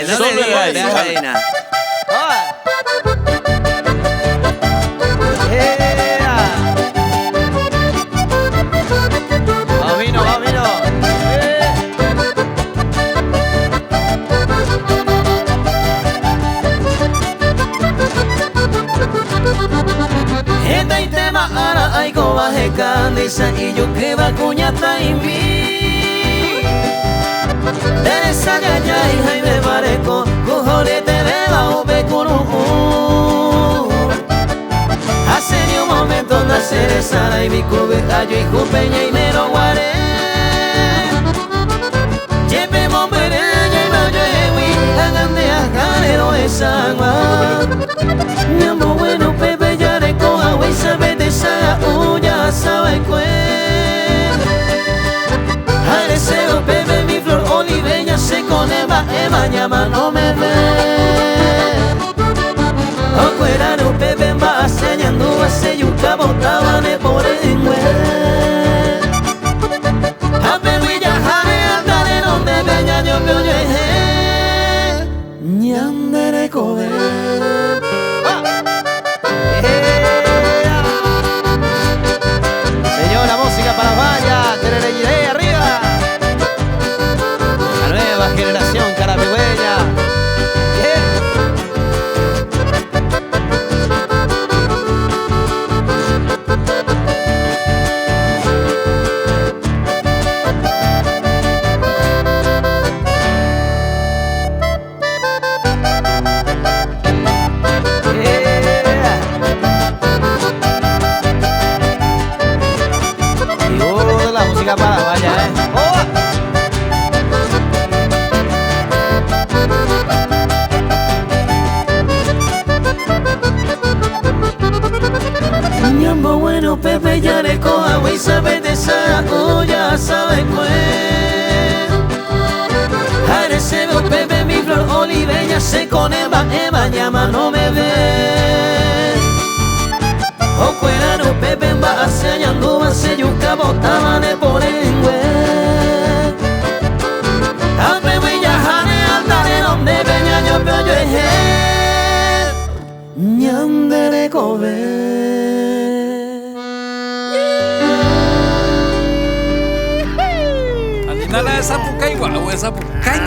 no le digas, Reina. Kandisa iyo que va cuñata imbi Teresa gaya y Jaime Bareco Cujole te beba ube kuru Hace ni un momento nacer esa y mi cube ayo y jupeña y mero guare Lleve mombere y mayo ewi Hagan de ajarero esa agua Nyambo bueno pepe yareco agua y sabe de esa uya sabe cue Areseo bebe mi flor oliveña se con Eva llama no me ve O cuera no bebe va señando hace yuca botaba de por engüe A pervilla jare andare donde veña yo me oye Ñandere cobe para Vaya, Terereyirey arriba. La nueva generación carapegüeña. Para Vaya, Ñambo bueno Pepe Yareco agua y sabe de esa olla sabe cue Areseo Pepe mi flor oliveña se con Eva llama no me ve O cuera no Pepe va haciendo hace yuca botaba de por engüe A Pepe ya jane andare donde veña yo me oye Ñandere cobe Nala esa pucay guau, esa pucay.